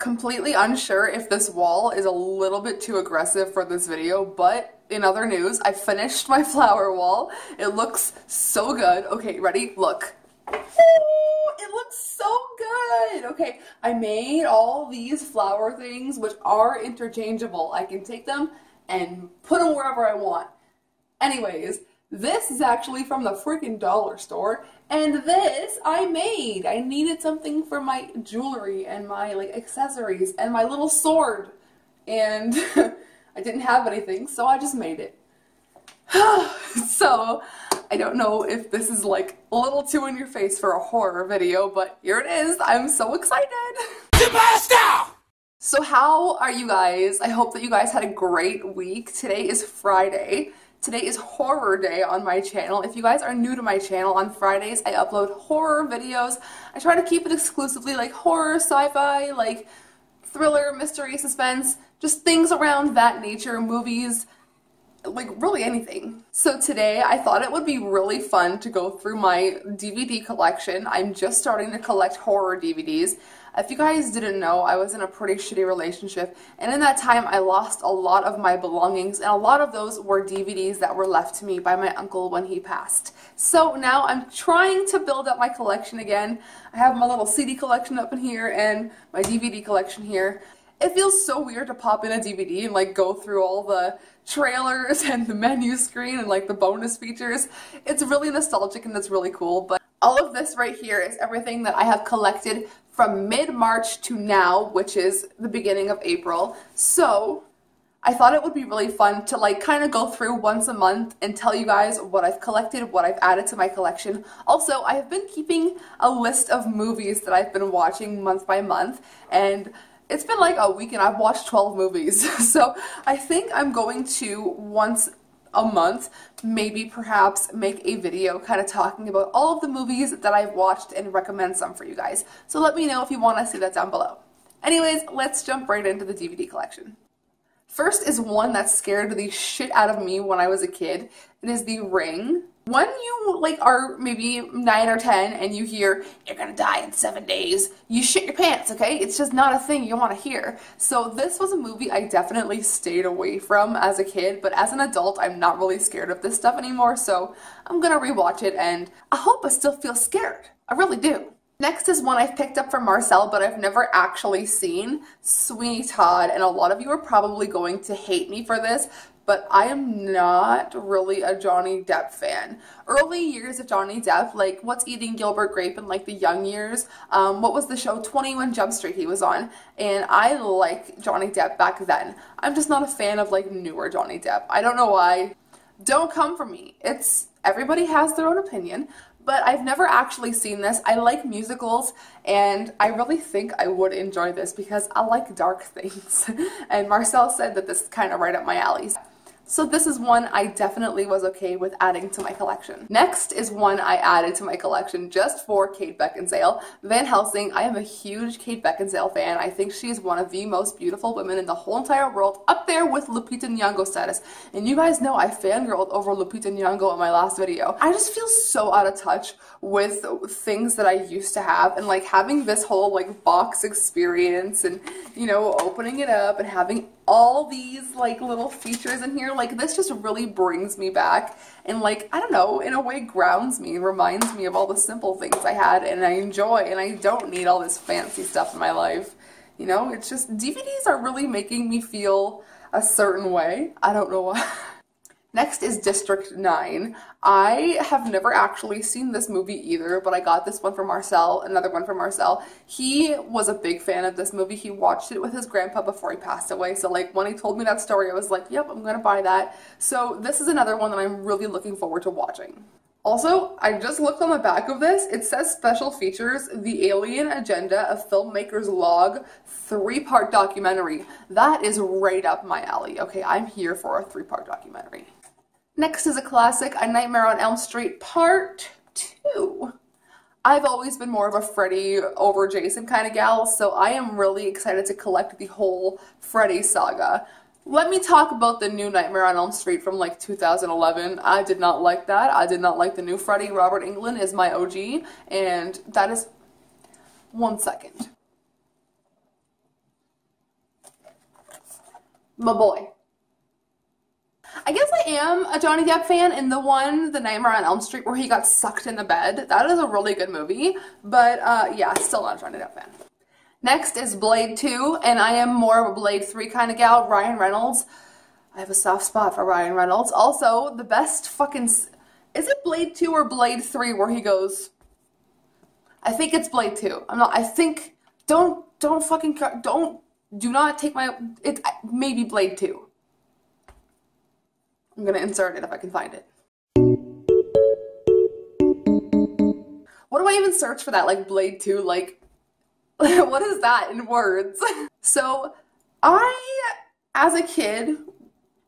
Completely unsure if this wall is a little bit too aggressive for this video, but in other news, I finished my flower wall. It looks so good. Okay, ready? Look. Ooh, it looks so good. Okay, I made all these flower things, which are interchangeable. I can take them and put them wherever I want. Anyways, this is actually from the freaking dollar store, and this I made. I needed something for my jewelry and my accessories and my little sword, and I didn't have anything, so I just made it. So I don't know if this is like a little too in your face for a horror video, but here it is. I'm so excited. So how are you guys? I hope that you guys had a great week. Today is Friday. Today is horror day on my channel. If you guys are new to my channel, on Fridays I upload horror videos. I try to keep it exclusively like horror, sci-fi, like thriller, mystery, suspense, just things around that nature, movies, like really anything. So today I thought it would be really fun to go through my DVD collection. I'm just starting to collect horror DVDs. If you guys didn't know, I was in a pretty shitty relationship, and in that time I lost a lot of my belongings, and a lot of those were DVDs that were left to me by my uncle when he passed. So now I'm trying to build up my collection again. I have my little CD collection up in here and my DVD collection here. It feels so weird to pop in a DVD and like go through all the trailers and the menu screen and like the bonus features. It's really nostalgic and it's really cool, but all of this right here is everything that I have collected from mid-March to now, which is the beginning of April. So I thought it would be really fun to like kind of go through once a month and tell you guys what I've collected, what I've added to my collection. Also, I have been keeping a list of movies that I've been watching month by month, and it's been like a week and I've watched 12 movies. So I think I'm going to once a month, maybe perhaps make a video kind of talking about all of the movies that I've watched and recommend some for you guys. So let me know if you want to see that down below. Anyways, let's jump right into the DVD collection. First is one that scared the shit out of me when I was a kid. It is The Ring. When you like are maybe 9 or 10 and you hear, "You're gonna die in 7 days," you shit your pants, okay? It's just not a thing you want to hear. So this was a movie I definitely stayed away from as a kid, but as an adult I'm not really scared of this stuff anymore, so I'm gonna rewatch it and I hope I still feel scared. I really do. Next is one I've picked up from Marcel, but I've never actually seen, Sweeney Todd, and a lot of you are probably going to hate me for this, but I am not really a Johnny Depp fan. Early years of Johnny Depp, like What's Eating Gilbert Grape in like the young years, what was the show, 21 Jump Street he was on, and I like Johnny Depp back then. I'm just not a fan of like newer Johnny Depp. I don't know why. Don't come for me. Everybody has their own opinion. But I've never actually seen this. I like musicals, and I really think I would enjoy this because I like dark things. And Marcel said that this is kind of right up my alley. So this is one I definitely was okay with adding to my collection. Next is one I added to my collection just for Kate Beckinsale, Van Helsing. I am a huge Kate Beckinsale fan. I think she is one of the most beautiful women in the whole entire world, up there with Lupita Nyong'o status. And you guys know I fangirled over Lupita Nyong'o in my last video. I just feel so out of touch with things that I used to have, and like having this whole like box experience and, you know, opening it up and having all these like little features in here, like this just really brings me back and like, I don't know, in a way grounds me and reminds me of all the simple things I had and I enjoy, and I don't need all this fancy stuff in my life. You know, it's just DVDs are really making me feel a certain way. I don't know why. Next is District 9. I have never actually seen this movie either, but I got this one from Marcel, another one from Marcel. He was a big fan of this movie. He watched it with his grandpa before he passed away, so like when he told me that story, I was like, yep, I'm gonna buy that. So this is another one that I'm really looking forward to watching. Also, I just looked on the back of this. It says special features, The Alien Agenda, a filmmaker's log, 3-part documentary. That is right up my alley. Okay, I'm here for a 3-part documentary. Next is a classic, A Nightmare on Elm Street Part 2. I've always been more of a Freddy over Jason kind of gal, so I am really excited to collect the whole Freddy saga. Let me talk about the new Nightmare on Elm Street from like 2011. I did not like that. I did not like the new Freddy. Robert Englund is my OG, and that is... 1 second. My boy. I guess I am a Johnny Depp fan in the one, The Nightmare on Elm Street, where he got sucked in the bed. That is a really good movie, but yeah, still not a Johnny Depp fan. Next is Blade 2, and I am more of a Blade 3 kind of gal. Ryan Reynolds. I have a soft spot for Ryan Reynolds. Also, the best fucking... Is it Blade 2 or Blade 3 where he goes... I think it's Blade 2. I'm not... I think... Don't fucking... Do not take my... It maybe Blade 2. I'm gonna insert it if I can find it. What do I even search for that? Like Blade 2? Like... what is that in words? So, I, as a kid,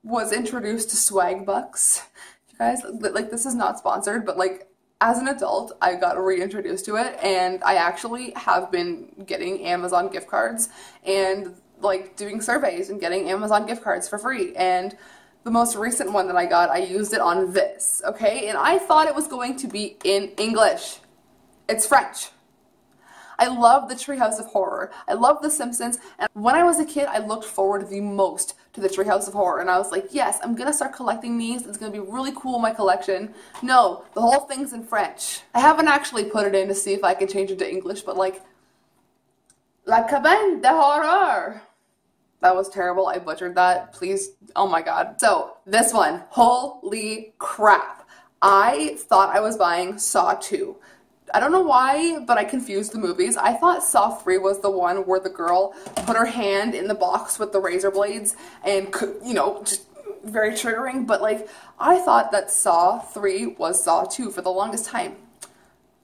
was introduced to swag bucks. You guys, like, this is not sponsored, but like, as an adult, I got reintroduced to it, and I actually have been getting Amazon gift cards and like doing surveys and getting Amazon gift cards for free. And the most recent one that I got, I used it on this, okay? And I thought it was going to be in English. It's French. I love the Treehouse of Horror. I love The Simpsons. And when I was a kid, I looked forward the most to the Treehouse of Horror. And I was like, yes, I'm going to start collecting these. It's going to be really cool in my collection. No, the whole thing's in French. I haven't actually put it in to see if I can change it to English, but like, La Cabane de Horror. That was terrible. I butchered that. Please. Oh my god. So, this one. Holy crap. I thought I was buying Saw 2. I don't know why, but I confused the movies. I thought Saw 3 was the one where the girl put her hand in the box with the razor blades and, you know, just very triggering. But, like, I thought that Saw 3 was Saw 2 for the longest time.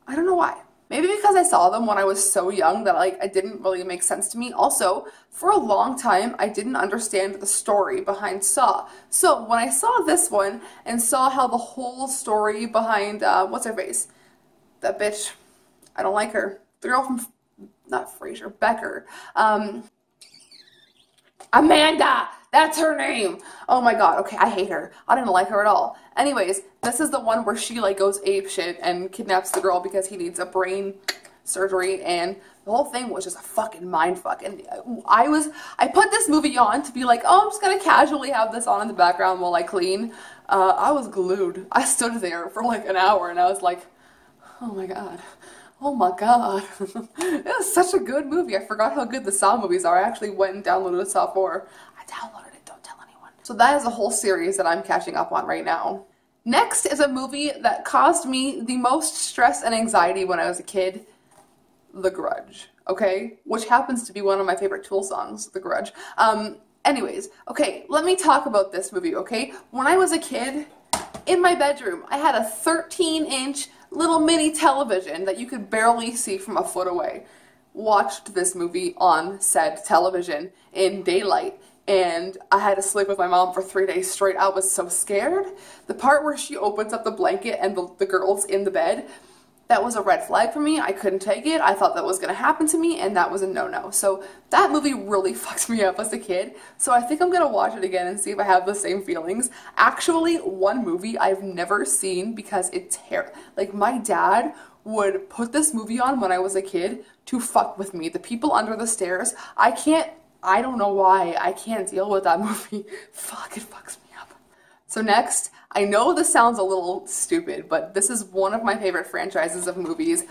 I don't know why. Maybe because I saw them when I was so young that, like, it didn't really make sense to me. Also, for a long time, I didn't understand the story behind Saw. So, when I saw this one and saw how the whole story behind, what's her face? That bitch, I don't like her. The girl from, not Frasier, Becker. Amanda! That's her name! Oh my god, okay, I hate her. I didn't like her at all. Anyways, this is the one where she, like, goes apeshit and kidnaps the girl because he needs a brain surgery, and the whole thing was just a fucking mindfuck. And I put this movie on to be like, oh, I'm just gonna casually have this on in the background while I clean. I was glued. I stood there for like an hour and I was like, oh my god. Oh my god. It was such a good movie. I forgot how good the Saw movies are. I actually went and downloaded Saw 4. I downloaded it, don't tell anyone. So that is a whole series that I'm catching up on right now. Next is a movie that caused me the most stress and anxiety when I was a kid. The Grudge. Okay? Which happens to be one of my favorite Tool songs, The Grudge. Anyways, okay, let me talk about this movie, okay? When I was a kid, in my bedroom, I had a 13-inch little mini television that you could barely see from a foot away. Watched this movie on said television in daylight, and I had to sleep with my mom for 3 days straight. I was so scared. The part where she opens up the blanket and the girl's in the bed, that was a red flag for me. I couldn't take it. I thought that was going to happen to me, and that was a no-no. So that movie really fucked me up as a kid. So I think I'm going to watch it again and see if I have the same feelings. Actually, one movie I've never seen because it's terrible. Like, my dad would put this movie on when I was a kid to fuck with me. The People Under the Stairs. I don't know why. I can't deal with that movie. Fuck, it fucks me up. So next, I know this sounds a little stupid, but this is one of my favorite franchises of movies,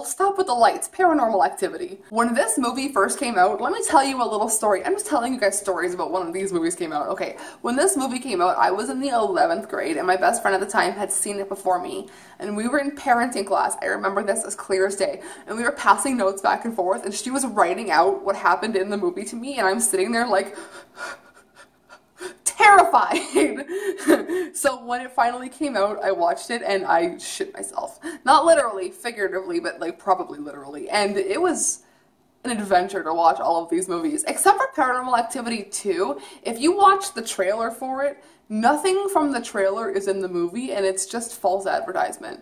stop with the lights, Paranormal Activity. When this movie first came out, let me tell you a little story. I'm just telling you guys stories about when these movies came out. Okay, when this movie came out, I was in the 11th grade, and my best friend at the time had seen it before me, and we were in parenting class. I remember this as clear as day, and we were passing notes back and forth, and she was writing out what happened in the movie to me, and I'm sitting there like, terrified. So when it finally came out, I watched it and I shit myself. Not literally, figuratively, but like probably literally. And it was an adventure to watch all of these movies. Except for Paranormal Activity 2. If you watch the trailer for it, nothing from the trailer is in the movie and it's just false advertisement.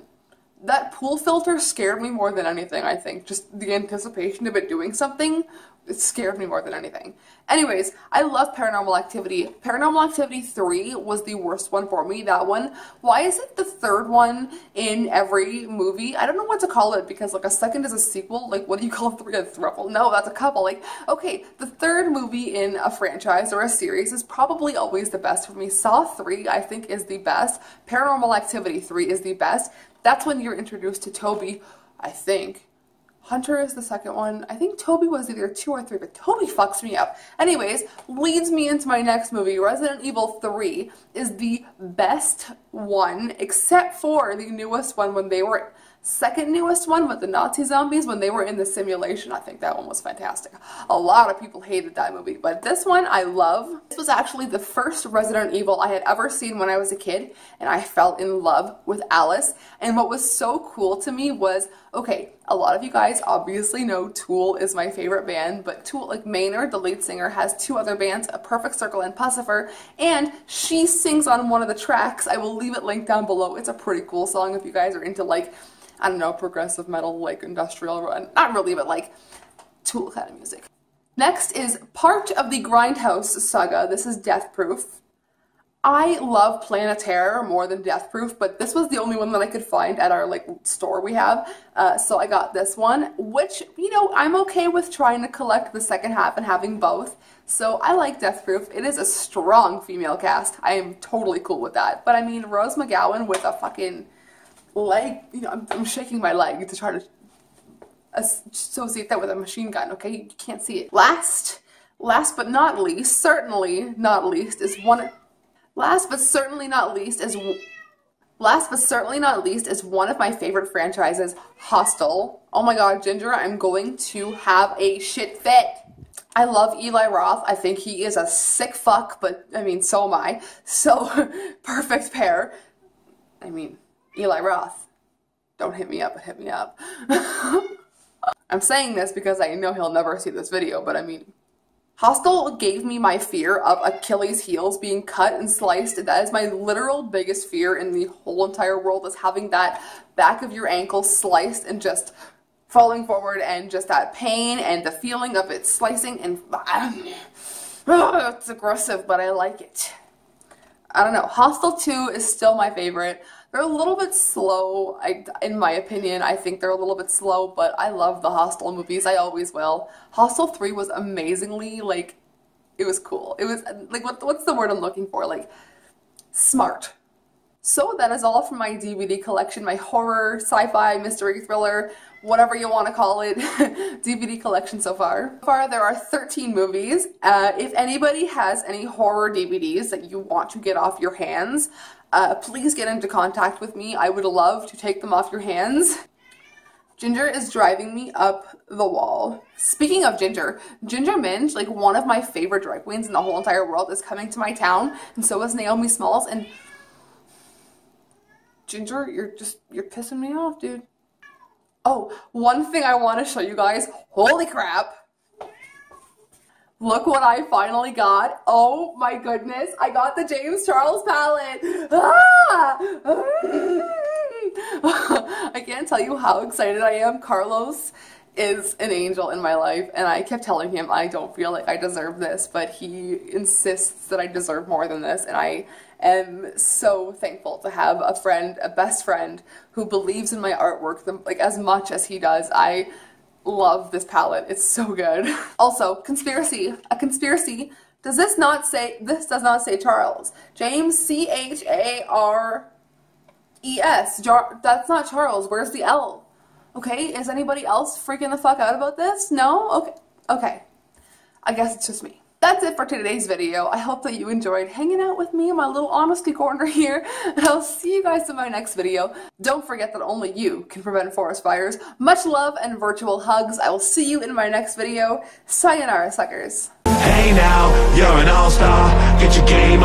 that pool filter scared me more than anything, I think. Just the anticipation of it doing something, it scared me more than anything. Anyways, I love Paranormal Activity. Paranormal Activity 3 was the worst one for me, that one. Why is it the third one in every movie? I don't know what to call it, because like a second is a sequel. Like, what do you call three? A throuple? No, that's a couple. Like, okay, the third movie in a franchise or a series is probably always the best for me. Saw 3, I think, is the best. Paranormal Activity 3 is the best. That's when you're introduced to Toby, I think. Hunter is the second one. I think Toby was either 2 or 3, but Toby fucks me up. Anyways, leads me into my next movie. Resident Evil 3 is the best one, except for the newest one when they were, second newest one with the Nazi zombies when they were in the simulation. I think that one was fantastic. A lot of people hated that movie, but this one I love. This was actually the first Resident Evil I had ever seen when I was a kid, and I fell in love with Alice. And what was so cool to me was, okay, a lot of you guys obviously know Tool is my favorite band, but Tool, like Maynard, the lead singer, has 2 other bands, A Perfect Circle and Pussifer, and she sings on one of the tracks. I will leave it linked down below. It's a pretty cool song if you guys are into, like, I don't know, progressive metal, like industrial, not really, but like Tool kind of music. Next is part of the Grindhouse saga. This is Death Proof. I love Planet Terror more than Death Proof, but this was the only one that I could find at our like store we have, so I got this one, which, you know, I'm okay with trying to collect the second half and having both, so I like Death Proof. It is a strong female cast. I am totally cool with that, but I mean, Rose McGowan with a fucking leg, you know, I'm shaking my leg to try to associate that with a machine gun, okay? You can't see it. Last but not least, certainly not least, is one... Last but certainly not least is one of my favorite franchises, Hostel. Oh my god, Ginger, I'm going to have a shit fit. I love Eli Roth. I think he is a sick fuck, but I mean, so am I. So, perfect pair. I mean, Eli Roth. Don't hit me up, but hit me up. I'm saying this because I know he'll never see this video, but I mean, Hostel gave me my fear of Achilles' heels being cut and sliced. That is my literal biggest fear in the whole entire world, is having that back of your ankle sliced and just falling forward, and just that pain and the feeling of it slicing, and it's aggressive, but I like it. I don't know. Hostel 2 is still my favorite. They're a little bit slow, in my opinion. I think they're a little bit slow, but I love the Hostel movies. I always will. Hostel 3 was amazingly, like, it was cool. It was, like, what's the word I'm looking for? Like, smart. So that is all from my DVD collection, my horror, sci-fi, mystery, thriller, whatever you want to call it, DVD collection so far. So far, there are 13 movies. If anybody has any horror DVDs that you want to get off your hands, please get into contact with me. I would love to take them off your hands. Ginger is driving me up the wall. Speaking of Ginger, Ginger Minj, like one of my favorite drag queens in the whole entire world, is coming to my town, and so is Naomi Smalls, and Ginger, you're pissing me off, dude. Oh, one thing I want to show you guys. Holy crap. Look what I finally got. Oh my goodness. I got the James Charles palette. Ah! I can't tell you how excited I am. Carlos is an angel in my life, and I kept telling him I don't feel like I deserve this, but he insists that I deserve more than this, and I am so thankful to have a friend, a best friend, who believes in my artwork like as much as he does. I love this palette. It's so good. Also, conspiracy. A conspiracy. Does this not say, this does not say Charles. James, C-H-A-R-E-S. That's not Charles. Where's the L? Okay, is anybody else freaking the fuck out about this? No? Okay. Okay. I guess it's just me. That's it for today's video. I hope that you enjoyed hanging out with me in my little honesty corner here, and I'll see you guys in my next video. Don't forget that only you can prevent forest fires. Much love and virtual hugs. I will see you in my next video. Sayonara, suckers. Hey now, you're an all-star. Get your game